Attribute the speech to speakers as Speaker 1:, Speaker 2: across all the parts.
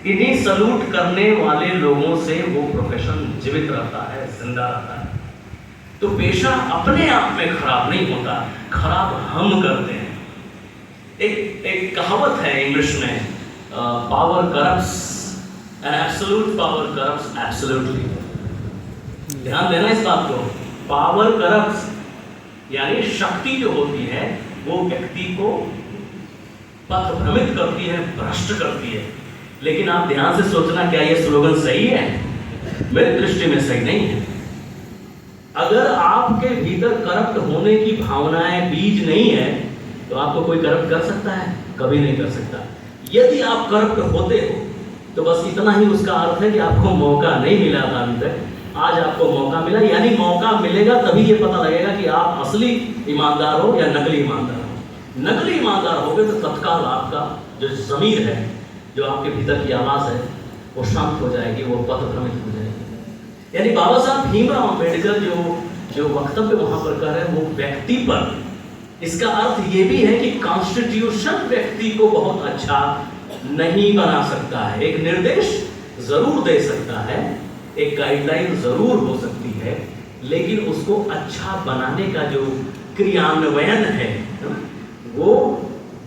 Speaker 1: इन्हीं सलूट करने वाले लोगों से वो प्रोफेशन जीवित रहता है, जिंदा रहता है। तो पेशा अपने आप में खराब नहीं होता, खराब हम करते हैं। एक कहावत है इंग्लिश में, power corrupts and absolute power corrupts absolutely. ध्यान देना इस बात को, पावर करप्ट्स यानी शक्ति जो होती है वो व्यक्ति को पथभ्रमित करती है, भ्रष्ट करती है। लेकिन आप ध्यान से सोचना, क्या ये स्लोगन सही है? मेरी दृष्टि में सही नहीं है। अगर आपके भीतर करप्ट होने की भावनाएं बीज नहीं है तो आपको कोई करप्ट कर सकता है? कभी नहीं कर सकता। यदि आप करप्ट होते हो तो बस इतना ही उसका अर्थ है कि आपको मौका नहीं मिला था अभी तक, आज आपको मौका मिला। यानी मौका मिलेगा तभी ये पता लगेगा कि आप असली ईमानदार हो या नकली ईमानदार हो। नकली ईमानदार हो गए तो तत्काल आपका जो ज़मीर है, जो आपके भीतर की आवाज़ है, वो शांत हो जाएगी, वो पथभ्रमित हो जाएगी। यानी बाबा साहब भीमराव अम्बेडकर जो वक्तव्य वहां पर कर रहे हैं वो व्यक्ति पर, इसका अर्थ ये भी है कि कॉन्स्टिट्यूशन व्यक्ति को बहुत अच्छा नहीं बना सकता है। एक निर्देश जरूर दे सकता है, एक गाइडलाइन जरूर हो सकती है, लेकिन उसको अच्छा बनाने का जो क्रियान्वयन है वो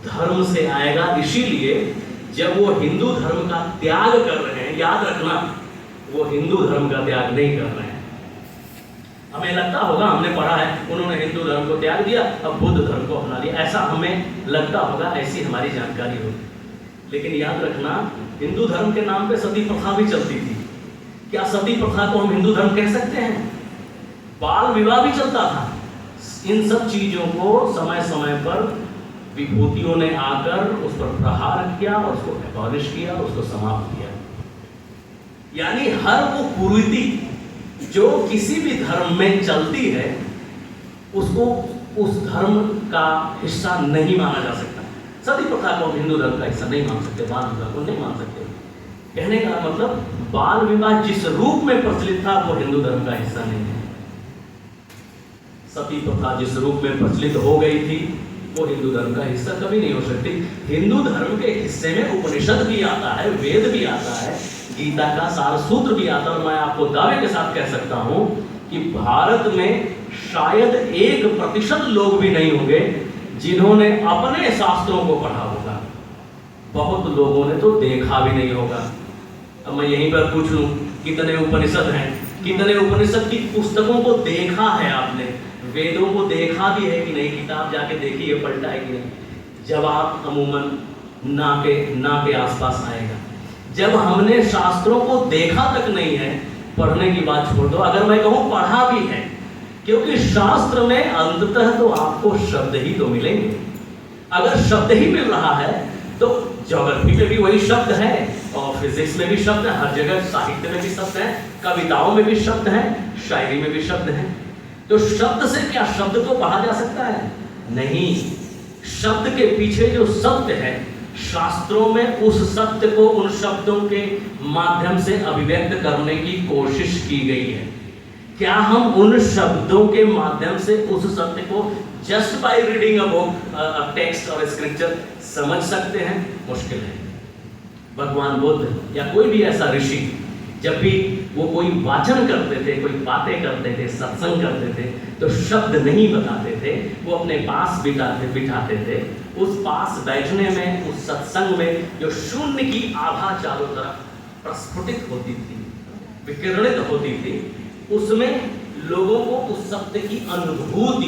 Speaker 1: धर्म से आएगा। इसीलिए जब वो हिंदू धर्म का त्याग कर रहे हैं, याद रखना वो हिंदू धर्म का त्याग नहीं कर रहे हैं। हमें लगता होगा, हमने पढ़ा है उन्होंने हिंदू धर्म को त्याग दिया, अब बुद्ध धर्म को अपना लिया, ऐसा हमें लगता होगा, ऐसी हमारी जानकारी होगी। लेकिन याद रखना, हिंदू धर्म के नाम पे सती प्रथा भी चलती थी। क्या सती प्रथा को हम हिंदू धर्म कह सकते हैं? बाल विवाह भी चलता था। इन सब चीजों को समय समय पर विभूतियों ने आकर उस पर प्रहार किया और उसको एबॉलिश किया, उसको समाप्त किया। यानी हर वो कुरीति जो किसी भी धर्म में चलती है उसको उस धर्म का हिस्सा नहीं माना जा सकता। सती प्रथा को हिंदू धर्म का हिस्सा नहीं मान सकते, बाल विवाह को नहीं मान सकते। कहने का मतलब बाल विवाह जिस रूप में प्रचलित था वो हिंदू धर्म का हिस्सा नहीं है। सती प्रथा जिस रूप में प्रचलित हो गई थी वो हिंदू धर्म का हिस्सा कभी नहीं हो सकती। हिंदू धर्म के हिस्से में उपनिषद भी आता है, वेद भी आता है, गीता का सार सूत्र भी आता है। और मैं आपको दावे के साथ कह सकता हूं कि भारत में शायद 1% लोग भी नहीं होंगे जिन्होंने अपने शास्त्रों को पढ़ा होगा। बहुत लोगों ने तो देखा भी नहीं होगा। अब मैं यहीं पर पूछ लूं, कितने उपनिषद हैं? कितने उपनिषद की पुस्तकों को देखा है आपने? वेदों को देखा भी है कि नहीं? किताब जाके देखी है, पलटा है कि नहीं? जवाब अमूमन ना के आसपास आएगा। जब हमने शास्त्रों को देखा तक नहीं है, पढ़ने की बात छोड़ दो, अगर मैं कहूं पढ़ा भी है, क्योंकि शास्त्र में अंततः तो आपको शब्द ही तो मिलेंगे। अगर शब्द ही मिल रहा है तो ज्योग्राफी में भी वही शब्द है और फिजिक्स में भी शब्द है, हर जगह साहित्य में भी शब्द है, कविताओं में भी शब्द है, शायरी में भी शब्द है। तो शब्द से क्या शब्द को पढ़ा जा सकता है? नहीं। शब्द के पीछे जो सत्य है, शास्त्रों में उस सत्य को उन शब्दों के माध्यम से अभिव्यक्त करने की कोशिश की गई है। क्या हम उन शब्दों के माध्यम से उस सत्य को just by reading a book, a text और स्क्रिप्चर समझ सकते हैं? मुश्किल है। भगवान बुद्ध या कोई भी ऐसा ऋषि जब भी वो कोई वाचन करते थे, कोई बातें करते थे, सत्संग करते थे, तो शब्द नहीं बताते थे, वो अपने पास बिठाते थे। उस पास बैठने में, उस सत्संग में जो शून्य की आभा चारों तरफ प्रस्फुटित होती थी, विकिरणित होती थी, उसमें लोगों को उस सत्य की अनुभूति